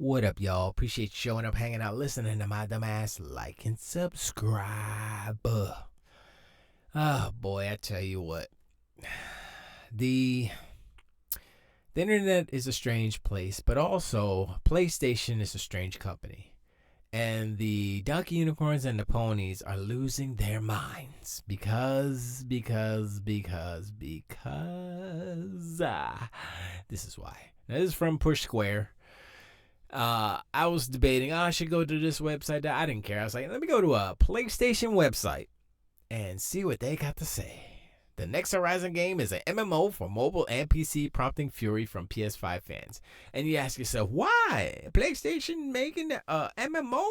What up, y'all? Appreciate you showing up, hanging out, listening to my dumb ass. Like and subscribe. Oh boy, I tell you what. The internet is a strange place, but also PlayStation is a strange company. And the Donkey Unicorns and the Ponies are losing their minds because this is why. Now, this is from Push Square. I was debating, I should go to this website. I didn't care. I was like, let me go to a PlayStation website and see what they got to say. The next Horizon game is an MMO for mobile and PC, prompting fury from PS5 fans. And you ask yourself, why? PlayStation making a MMO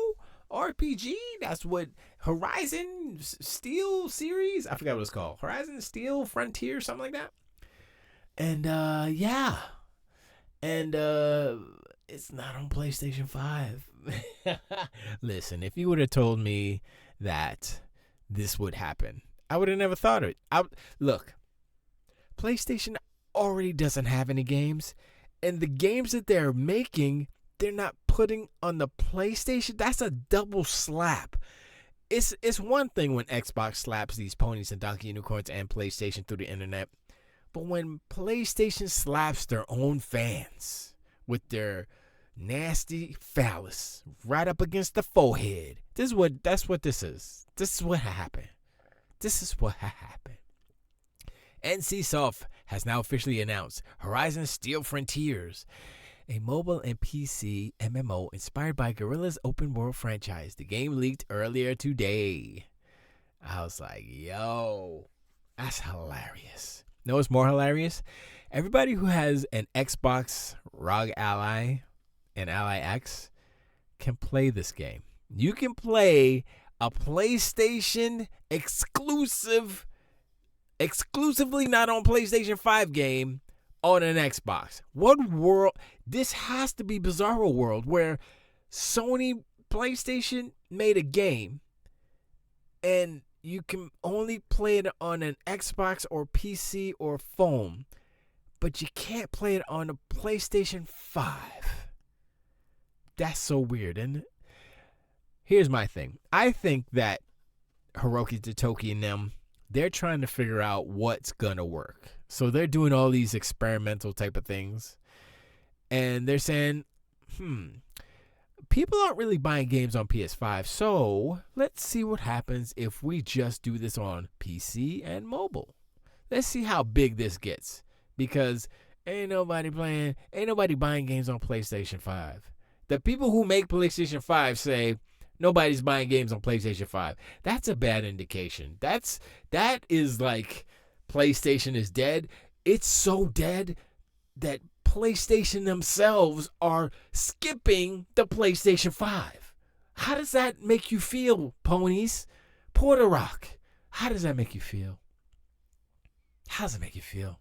RPG? That's what Horizon Steel series? I forgot what it's called. Horizon Steel Frontier, something like that. And yeah. And it's not on PlayStation 5. Listen, if you would have told me that this would happen, I would have never thought of it. Look, PlayStation already doesn't have any games, and the games that they're making, they're not putting on the PlayStation. That's a double slap. It's one thing when Xbox slaps these ponies and Donkey Unicorns and PlayStation through the internet, but when PlayStation slaps their own fans with their nasty phallus right up against the forehead, that's what this is. This is what happened. NCSoft has now officially announced Horizon Steel Frontiers, a mobile and PC MMO inspired by Guerrilla's open world franchise. The game leaked earlier today. I was like, yo, that's hilarious. You know what's more hilarious? Everybody who has an Xbox ROG Ally and Ally X can play this game. You can play a PlayStation exclusively not on PlayStation 5 game on an Xbox. What world? This has to be Bizarro World, where Sony PlayStation made a game and you can only play it on an Xbox or PC or phone, but you can't play it on a PlayStation 5. That's so weird, isn't it? Here's my thing. I think that Hiroki Totoki and them, they're trying to figure out what's going to work. So they're doing all these experimental type of things. And they're saying, people aren't really buying games on PS5. So let's see what happens if we just do this on PC and mobile. Let's see how big this gets. Because ain't nobody buying games on PlayStation 5. The people who make PlayStation 5 say, nobody's buying games on PlayStation 5. That's a bad indication. That is like PlayStation is dead. It's so dead that PlayStation themselves are skipping the PlayStation 5. How does that make you feel, ponies? Porter Rock, how does that make you feel? How does it make you feel?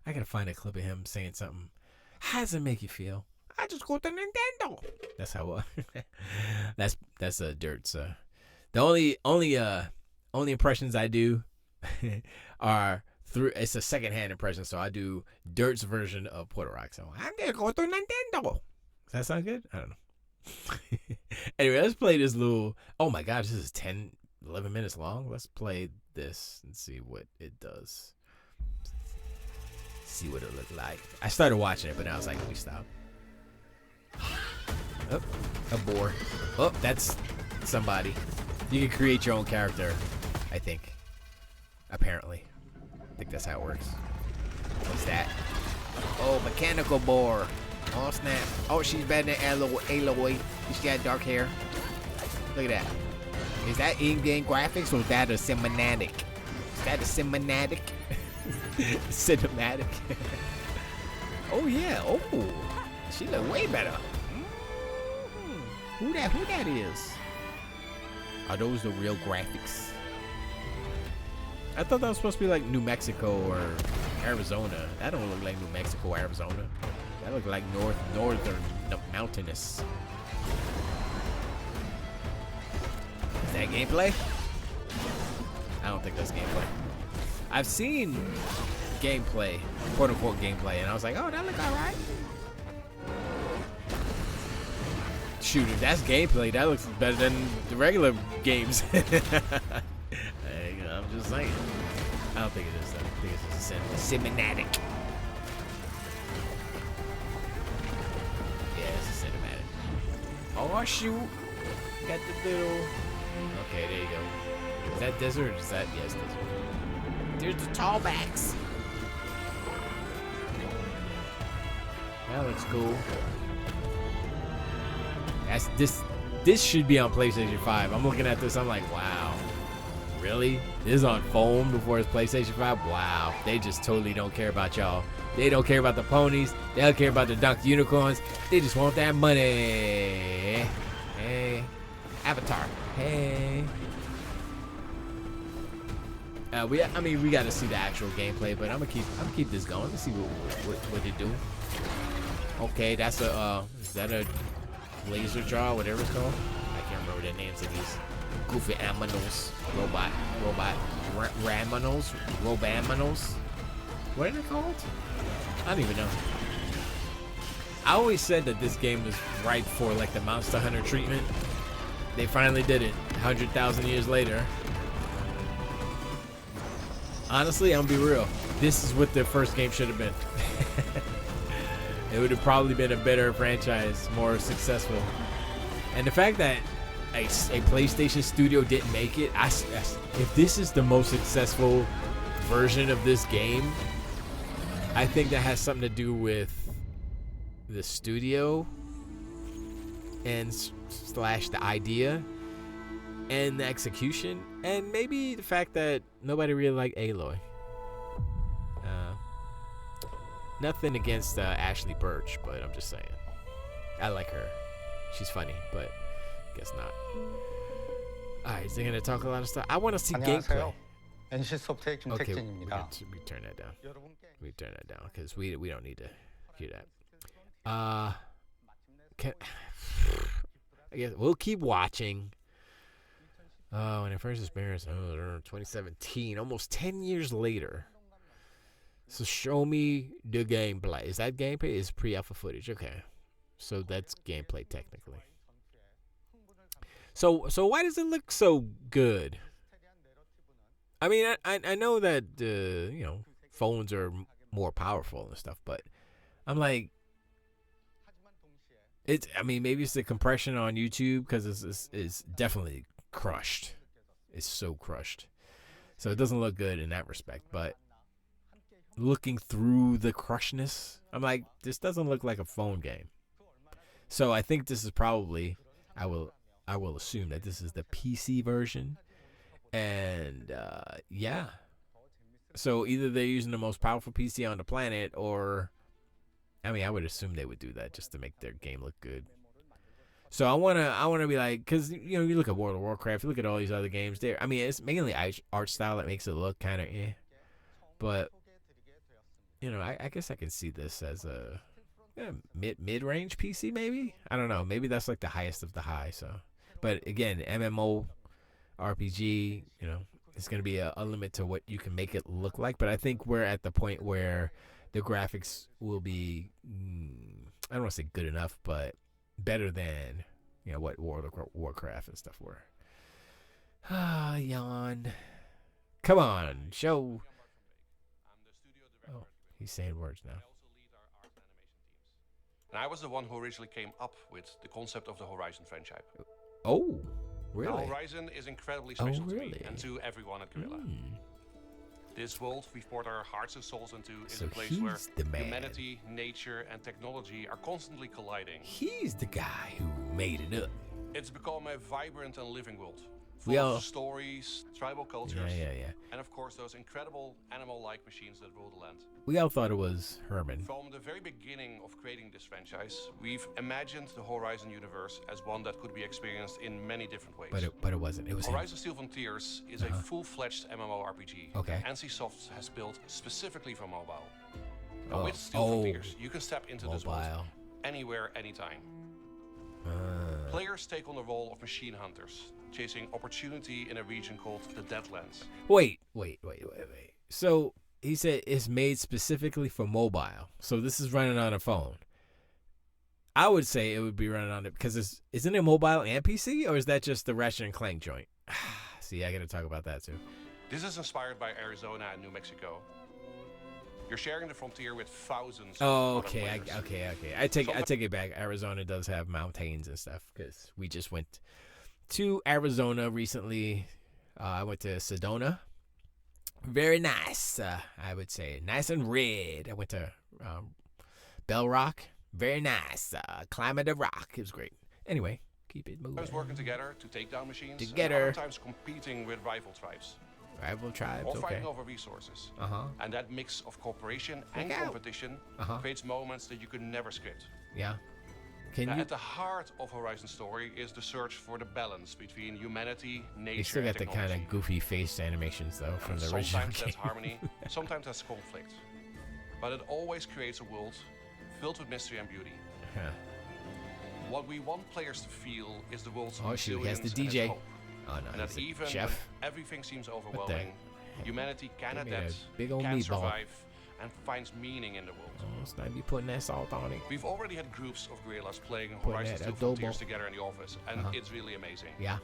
I gotta find a clip of him saying something. How does it make you feel? I just go to Nintendo. That's how. That's a Dirt's. The only impressions I do are through. It's a secondhand impression, so I do Dirt's version of Porter Rock. So I'm gonna go to Nintendo. Does that sound good? I don't know. Anyway, let's play this little. Oh my gosh, this is 11 minutes long. Let's play this and see what it does. See what it looked like. I started watching it, but now I was like, let me stop. Oh, a boar. Oh, that's somebody. You can create your own character, I think. Apparently. I think that's how it works. What's that? Oh, mechanical boar. Oh, snap. Oh, she's better than Aloy. She's got dark hair. Look at that. Is that in-game graphics or is that a cinematic? Is that a cinematic? Cinematic. Oh, yeah. Oh. She look way better. Who that is? Are those the real graphics? I thought that was supposed to be like New Mexico or Arizona. That don't look like New Mexico or Arizona. That look like northern mountainous. Is that gameplay? I don't think that's gameplay. I've seen gameplay, quote unquote gameplay, and I was like, oh, that look alright. shoot, if that's gameplay, that looks better than the regular games. Hey, I'm just saying. I don't think it is, though. I think it's just a cinematic. Yeah, it's a cinematic. Oh, shoot. Got the little... Okay, there you go. Is that desert? Is that... Yes, desert. There's the tallbacks. That looks cool. That's this should be on PlayStation 5. I'm looking at this, I'm like, wow. Really? This is on phone before it's PlayStation 5? Wow. They just totally don't care about y'all. They don't care about the ponies. They don't care about the dunked unicorns. They just want that money. Hey. Avatar. Hey. We got to see the actual gameplay, but I'm gonna keep this going. Let's see what they do. Okay, that's is that a laser jaw, whatever it's called? I can't remember the names of these goofy aminals. Robot Raminals. What are they called? I don't even know. I always said that this game was ripe for like the Monster Hunter treatment. They finally did it 100,000 years later. Honestly, I'm gonna be real. This is what the first game should have been. It would have probably been a better franchise, more successful. And the fact that a PlayStation studio didn't make it, if this is the most successful version of this game, I think that has something to do with the studio and slash the idea and the execution, and maybe the fact that nobody really liked Aloy. Nothing against Ashley Birch, but I'm just saying. I like her. She's funny, but guess not. Alright, is they gonna talk a lot of stuff? I want to see gameplay. Okay, we turn that down. We turn that down because we don't need to hear that. I guess we'll keep watching. Oh, when I first experienced 2017, almost 10 years later. So show me the gameplay. Is that gameplay? Is pre-alpha footage? Okay, so that's gameplay technically. So why does it look so good? I mean, I know that phones are more powerful and stuff, but I'm like, maybe it's the compression on YouTube because it's definitely crushed. It's so crushed, so it doesn't look good in that respect. But looking through the crushness, I'm like, this doesn't look like a phone game. So I think this is probably, I will assume that this is the PC version. And yeah. So either they're using the most powerful PC on the planet, or I would assume they would do that just to make their game look good. So I wanna be like, because you look at World of Warcraft, you look at all these other games there. It's mainly art style that makes it look kind of but I guess I can see this as a mid-range PC maybe. I don't know. Maybe that's like the highest of the high. So, but again, MMO RPG, it's gonna be a limit to what you can make it look like. But I think we're at the point where the graphics will be, I don't want to say good enough, but better than what World of Warcraft and stuff were. Ah, yawn. Come on, show. Oh, he's saying words now. And I was the one who originally came up with the concept of the Horizon franchise. Oh, really? Now, Horizon is incredibly special to me and to everyone at Guerrilla. This world we've poured our hearts and souls into is a place where humanity, nature, and technology are constantly colliding. He's the guy who made it up. It's become a vibrant and living world. Full of stories, tribal cultures, and of course those incredible animal-like machines that rule the land. We all thought it was Herman. From the very beginning of creating this franchise, we've imagined the Horizon universe as one that could be experienced in many different ways. But it wasn't. It was Horizon Steel Frontiers is a full-fledged MMORPG. Okay. NCSoft has built specifically for mobile. Now with Steel Frontiers, you can step into this world anywhere, anytime. Players take on the role of machine hunters, chasing opportunity in a region called the Deadlands. Wait. So he said it's made specifically for mobile. So this is running on a phone. I would say it would be running on it because isn't it mobile and PC, or is that just the Ratchet and Clank joint? See, I got to talk about that too. This is inspired by Arizona and New Mexico. You're sharing the frontier with thousands. Oh, okay, okay. I take it back. Arizona does have mountains and stuff because we just went to Arizona recently. I went to Sedona. Very nice, I would say. Nice and red. I went to Bell Rock. Very nice. Climbing the rock. It was great. Anyway, keep it moving. Working together to take down machines. Together. And sometimes competing with rival tribes. Rival tribes, or fighting over resources. And that mix of cooperation and competition creates moments that you could never script. Yeah. At the heart of Horizon's story is the search for the balance between humanity, nature, They still got and the technology. kind of goofy face animations though from the original Sometimes game. that's harmony, sometimes that's conflict. But it always creates a world filled with mystery and beauty. What we want players to feel is the world's resilience has the and its DJ. hope. Oh no, And that even chef. when everything seems overwhelming, humanity can They made a adapt, big old can meatball. survive, and finds meaning in the world. Oh, let's not be putting that salt on it. We've already had groups of guerrillas playing Putting Horizon that 2 adobo. Frontiers together in the office, and it's really amazing. Yeah.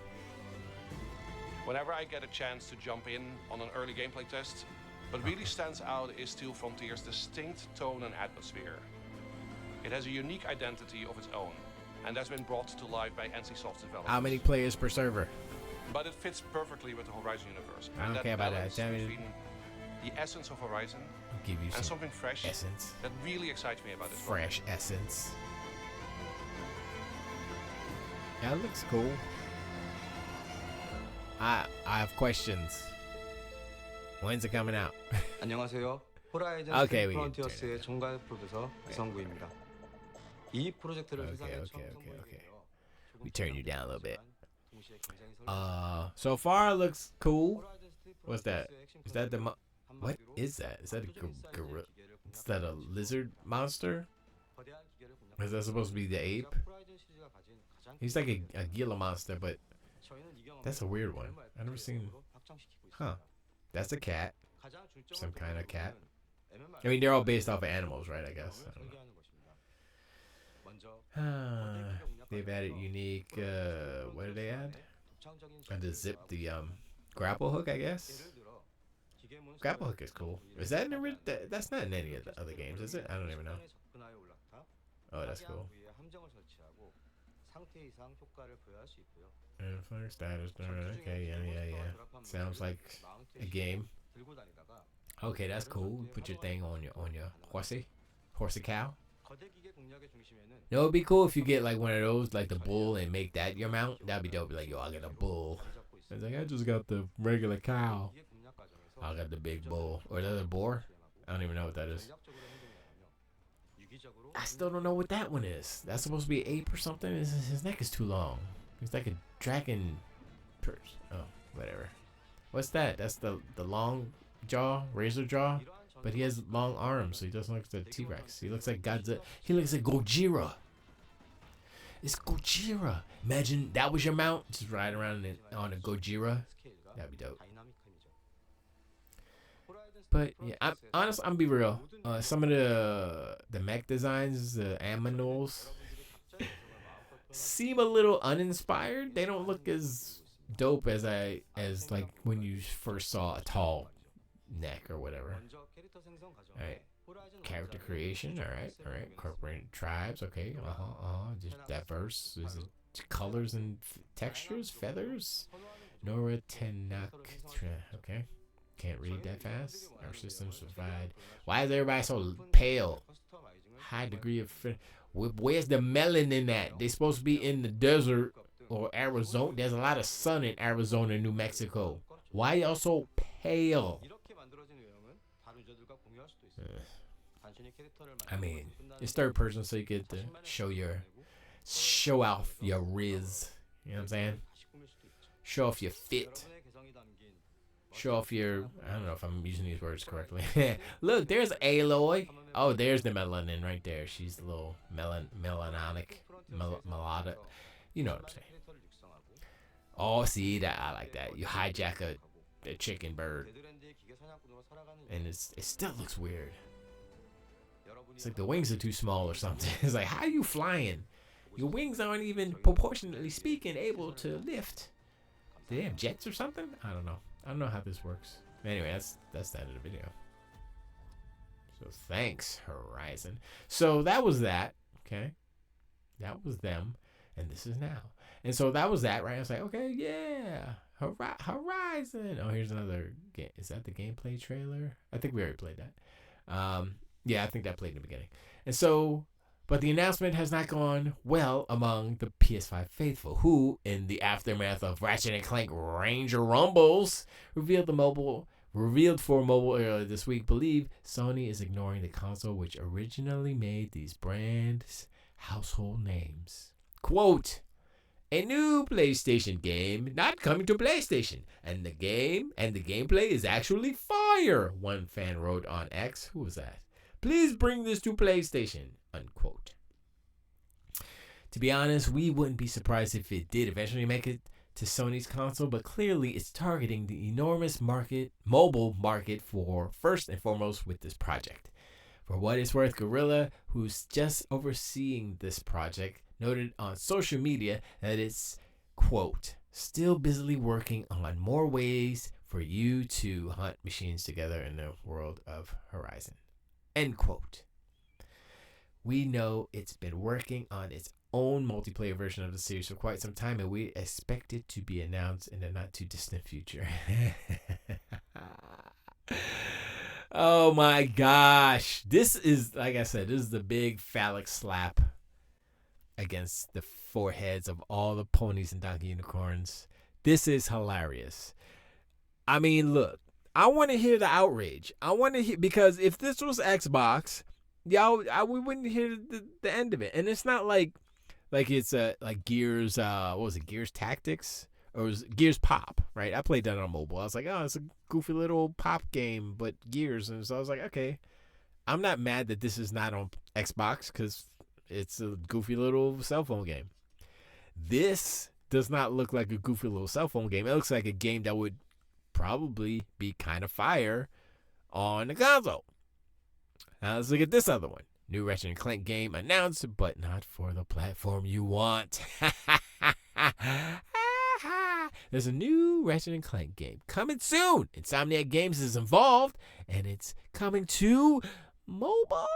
Whenever I get a chance to jump in on an early gameplay test, what really stands out is Steel Frontier's distinct tone and atmosphere. It has a unique identity of its own, and that's been brought to life by NCSoft's developers. How many players per server? But it fits perfectly with the Horizon universe. I and don't care about that. balance Tell me- between the essence of Horizon I'll give you and some something fresh essence. that really excites me about this. Fresh essence. That looks cool. I have questions. When's it coming out? 안녕하세요. 호라이즌 Okay, we can turn 프론티어스의 it 총괄 프로듀서 이성구입니다. 이 프로젝트를 Okay, 세상에 okay, 처음 okay, 선보이게 okay. 되어 조금 We turn you down a little bit. 동시에 굉장히 설레는 So far it looks cool. 호라이즌 스틸 What's that? 프론티어스의 핵심 Is that the 컨셉은 what 한마디로 is that? Is that a 압도적인 사이즈의 gorilla? 기계를 Is that a 공략하는 lizard monster? 거대한 기계를 Is that supposed to be the ape? 공략 호라이즌 시리즈가 가진 가장 He's like a Gila monster, but 저희는 이 경험을 that's a weird one. 정말 I've never seen. 구체적으로 확장시키고 Huh. 있습니다. That's a cat. 가장 중점을 Some kind of 두는 cat. 부분은 MMR I mean, they're all based off of animals, right? I guess. I don't know. 설계하는 것입니다. 먼저 They've added unique. What did they add? 독창적인 And to zip the grapple hook, I guess. 예를 들어 기계 몬스터를 Grapple hook is cool. Is that in the that's not in any of the other games, is it? I don't even know. 접근하여 올라타 Oh, that's 타깃한 cool. 부위에 함정을 설치하고 상태 이상 효과를 부여할 수 있고요. And fire status. Okay, yeah. Sounds like a game. 들고 다니다가 Okay, that's cool. Put your thing on your horsey cow. 거대 기계 공략의 중심에는 You know, it'd be cool if you get like one of those, like the bull, and make that your mount. That'd be dope. Be like, yo, I got a bull. 잡고 있습니다. It's like I just got the regular cow. 기계 공략 과정에서 I got the big bull. Or the other boar. I don't even know what that is. 전략적으로 행동해야 하며 유기적으로 I still don't know what that one is. That's supposed to be an ape or something. His neck is too long. He's like a dragon. Oh, whatever. What's that? That's the long jaw, razor jaw. But he has long arms, so he doesn't look like the T-Rex. He looks like Godzilla. He looks like Gojira. It's Gojira. Imagine that was your mount, just riding around on a Gojira. 스케일과 That'd be dope. 다이나믹함이죠. But yeah, I'm honest. I'm be real. Some of the mech designs, the Aminals, seem a little uninspired. They don't look as dope as like when you first saw a tall neck or whatever. 먼저 캐릭터 생성 과정에 Alright. 호라이즌 Character 원작은 creation, alright. Incorporating tribes, okay. Just diverse. Is it colors and textures, feathers? Nora Tenak, okay. Can't read that fast. Our systems provide. Why is everybody so pale? High degree of. Where's the melanin at? They're supposed to be in the desert or Arizona. There's a lot of sun in Arizona and New Mexico. Why y'all so pale? 이렇게 만들어진 외형은 다른 유저들과 공유할 수도 있습니다. 단순히 캐릭터를 I mean, 만들고 it's third person, so you get to show off your riz. You know what I'm saying? 다시 꾸밀 수도 있죠. Show off your fit. 여러분의 개성이 담긴 Show off your. I don't know if I'm using these words correctly. Look, there's Aloy. Oh, there's the melanin right there. She's a little melanic, melodic. You know what I'm saying? 캐릭터를 육성하고 Oh, see that? I like that. You hijack a chicken bird, 네덜란드의 기계 사냥꾼으로 살아가는 and it still looks weird. 여러분은 It's like the wings are too small or something. It's like, how are you flying? Your wings aren't even proportionately speaking able to lift. Do they have jets or something? I don't know. I don't know how this works. Anyway, that's the end of the video. So thanks, Horizon. So that was that. Okay. That was them. And this is now. And so that was that, right? I was like, okay, yeah. Horizon. Oh, here's another game. Is that the gameplay trailer? I think we already played that. Yeah, I think that played in the beginning. And so, but the announcement has not gone well among the PS5 faithful, who, in the aftermath of Ratchet and Clank Ranger Rumbles, revealed for mobile earlier this week, believe Sony is ignoring the console which originally made these brands household names. Quote, a new PlayStation game not coming to PlayStation, and the gameplay is actually fire, one fan wrote on X. Who was that? Please bring this to PlayStation, unquote. To be honest, we wouldn't be surprised if it did eventually make it to Sony's console, but clearly it's targeting the enormous mobile market for first and foremost with this project. For what it's worth, Gorilla, who's just overseeing this project, noted on social media that it's, quote, still busily working on more ways for you to hunt machines together in the world of Horizon, end quote. We know it's been working on its own multiplayer version of the series for quite some time, and we expect it to be announced in the not too distant future. Oh my gosh. This is, like I said, this is the big phallic slap against the foreheads of all the ponies and donkey unicorns. This is hilarious. I mean, look, I want to hear the outrage. I want to hear, because if this was Xbox, we wouldn't hear the end of it. And it's not like it's like Gears, what was it, Gears Tactics? Or it was Gears Pop, right? I played that on mobile. I was like, oh, it's a goofy little pop game, but Gears. And so I was like, okay, I'm not mad that this is not on Xbox because it's a goofy little cell phone game. This does not look like a goofy little cell phone game. It looks like a game that would probably be kind of fire on the console. Now let's look at this other one. New Ratchet & Clank game announced, but not for the platform you want. There's a new Ratchet & Clank game coming soon. Insomniac Games is involved, and it's coming to mobile.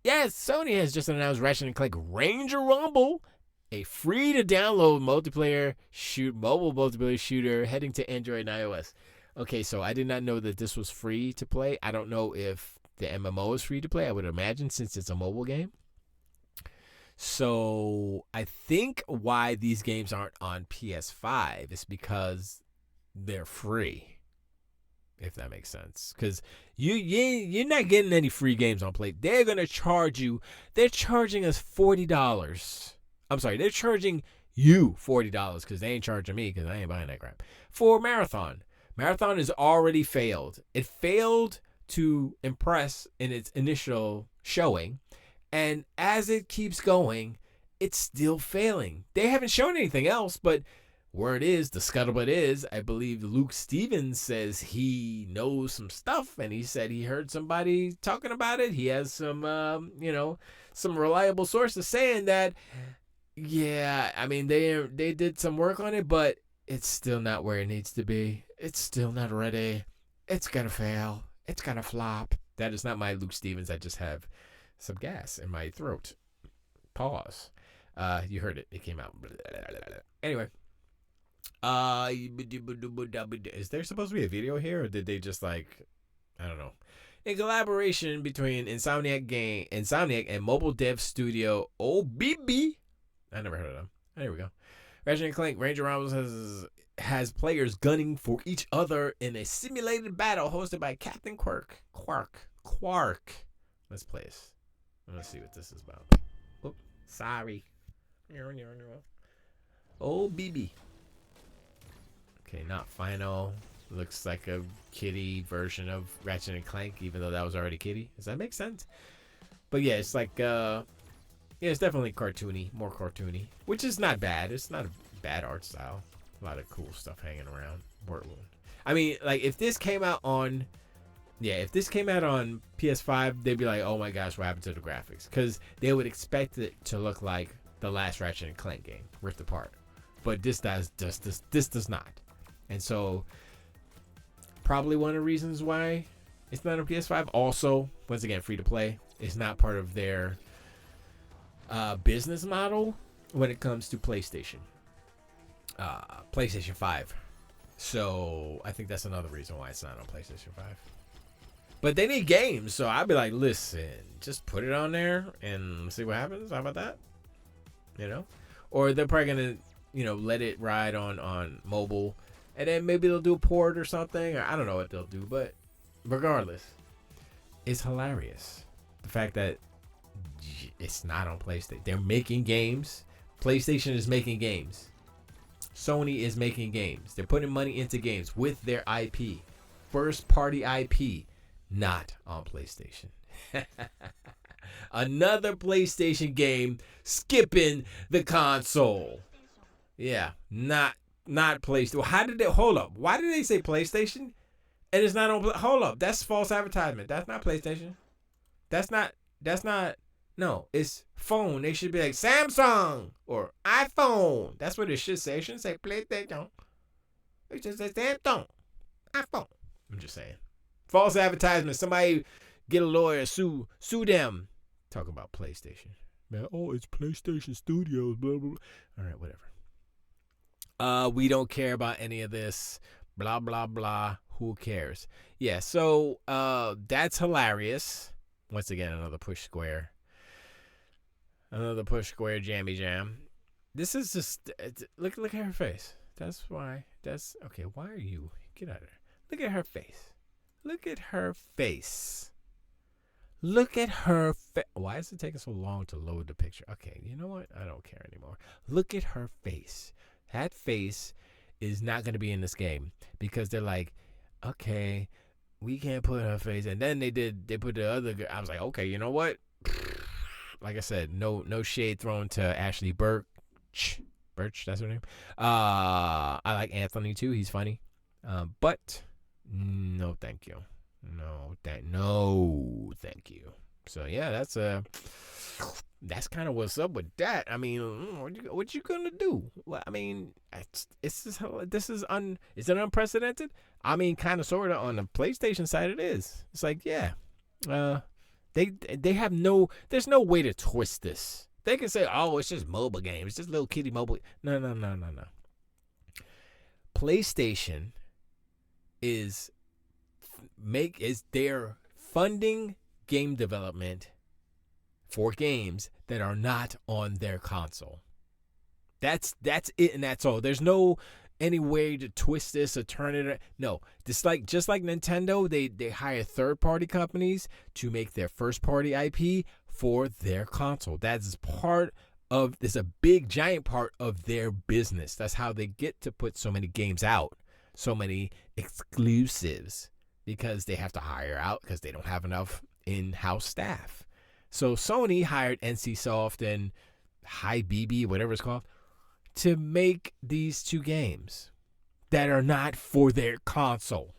Yes, Sony has just announced Ratchet & Clank Ranger Rumble, a free-to-download mobile multiplayer shooter heading to Android and iOS. Okay, so I did not know that this was free to play. I don't know if the MMO is free to play. I would imagine since it's a mobile game. So I think why these games aren't on PS5 is because they're free, if that makes sense. Because you're not getting any free games on Play. They're going to charge you. They're charging us $40. I'm sorry, they're charging you $40 because they ain't charging me because I ain't buying that crap. For Marathon. Marathon has already failed. It failed to impress in its initial showing. And as it keeps going, it's still failing. They haven't shown anything else, but word is, the scuttlebutt is, I believe Luke Stevens says he knows some stuff, and he said he heard somebody talking about it. He has some, some reliable sources saying that, yeah, I mean, they did some work on it, but it's still not where it needs to be. It's still not ready. It's gonna fail. It's gonna flop. That is not my Luke Stevens. I just have some gas in my throat. Pause. You heard it. It came out. Anyway. Is there supposed to be a video here, or did they just I don't know. In collaboration between Insomniac and mobile dev studio OBB. I never heard of them. There we go. Ratchet & Clank Ranger Rumbles has players gunning for each other in a simulated battle hosted by Captain Quark. Let's play this. Let's see what this is about. Whoop. Sorry. Oh, BB. Okay, not final. Looks like a kiddie version of Ratchet and Clank, even though that was already kiddie. Does that make sense? But yeah, it's it's definitely cartoony, more cartoony, which is not bad. It's not a bad art style. A lot of cool stuff hanging around. I mean, if this came out on Yeah, if this came out on PS5, they'd be like, "Oh my gosh, what happened to the graphics?" Because they would expect it to look like the last Ratchet and Clank game, Rift Apart. But this does not, and so probably one of the reasons why it's not on PS5. Also, once again, free to play. It's not part of their business model when it comes to PlayStation 5. So I think that's another reason why it's not on PlayStation 5. But they need games, so I'd be like, listen, just put it on there and see what happens. How about that? You know? Or they're probably going to, let it ride on mobile. And then maybe they'll do a port or something. Or I don't know what they'll do. But regardless, it's hilarious. The fact that it's not on PlayStation. They're making games. PlayStation is making games. Sony is making games. They're putting money into games with their IP. First party IP. Not on PlayStation. Another PlayStation game skipping the console. Yeah, not PlayStation. How did they hold up? Why did they say PlayStation? And it's not on. Hold up, that's false advertisement. That's not PlayStation. That's not. No, it's phone. They should be like Samsung or iPhone. That's what it should say. It shouldn't say PlayStation. It should say Samsung, iPhone. I'm just saying. False advertisement. Somebody get a lawyer, sue them. Talk about PlayStation. Man, it's PlayStation Studios, blah, blah, blah. All right, whatever. We don't care about any of this. Blah, blah, blah. Who cares? Yeah, so that's hilarious. Once again, another push square. Another push square jammy jam. This is just, look at her face. That's why. That's, okay, why are you? Get out of there. Look at her face. Look at her face. Look at her face. Why is it taking so long to load the picture? Okay, you know what? I don't care anymore. Look at her face. That face is not going to be in this game because they're like, okay, we can't put her face. And then they put the other girl. I was like, okay, you know what? Like I said, no shade thrown to Ashley Birch, that's her name. I like Anthony too. He's funny. But no, thank you. No, thank you. So yeah, that's kind of what's up with that. I mean, what you gonna do? Well, I mean, this is unprecedented. I mean, kind of sorta on the PlayStation side, it is. It's like, yeah, they have there's no way to twist this. They can say, oh, it's just mobile games, it's just little kitty mobile. No. PlayStation is they're funding game development for games that are not on their console. That's it, and that's all. There's no any way to twist this or turn it. No, just like Nintendo, they hire third-party companies to make their first-party IP for their console. That's a big giant part of their business. That's how they get to put so many games out, so many exclusives, because they have to hire out because they don't have enough in-house staff. So Sony hired NCSoft and HiBB, whatever it's called, to make these two games that are not for their console.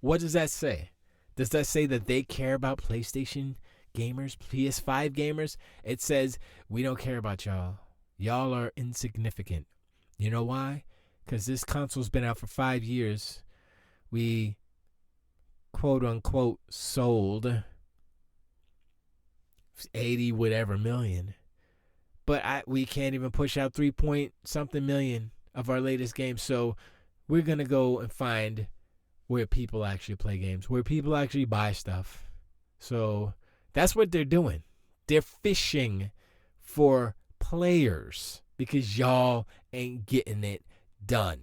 What does that say? Does that say that they care about PlayStation gamers, PS5 gamers? It says, we don't care about y'all. Y'all are insignificant. You know why? Because this console's been out for 5 years. We, quote unquote, sold 80 whatever million. But we can't even push out 3 point something million of our latest games. So we're going to go and find where people actually play games, where people actually buy stuff. So that's what they're doing. They're fishing for players because y'all ain't getting it done.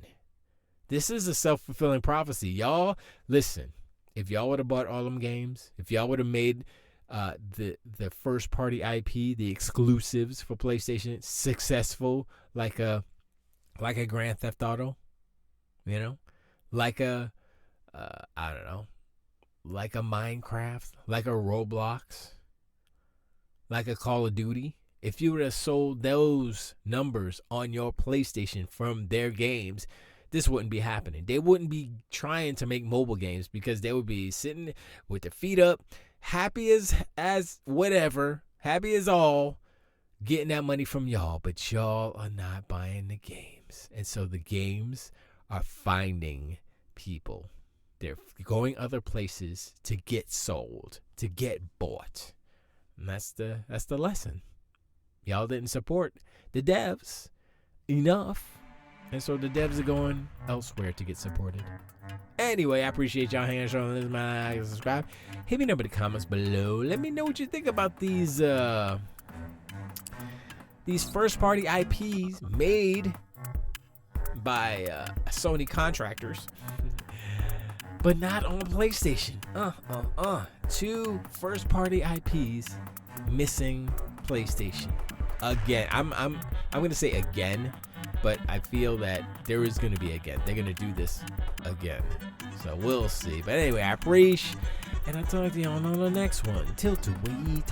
This is a self-fulfilling prophecy. Y'all, listen, if y'all would have bought all them games, if y'all would have made the first party IP, the exclusives for PlayStation successful, like a Grand Theft Auto, like a I don't know, like a Minecraft, like a Roblox, like a Call of Duty. If you would have sold those numbers on your PlayStation from their games, this wouldn't be happening. They wouldn't be trying to make mobile games because they would be sitting with their feet up, happy as whatever, happy as all, getting that money from y'all, but y'all are not buying the games. And so the games are finding people. They're going other places to get sold, to get bought. And that's the lesson. Y'all didn't support the devs enough. And so the devs are going elsewhere to get supported. Anyway, I appreciate y'all hanging out on this. Man, subscribe. Hit me up in the comments below. Let me know what you think about these first-party IPs made by Sony contractors, but not on PlayStation. 2 first-party IPs missing PlayStation. Again, I'm gonna say again, but I feel that there is gonna be again. They're gonna do this again, so we'll see. But anyway, I appreciate, and I'll talk to y'all on the next one. Till to wait.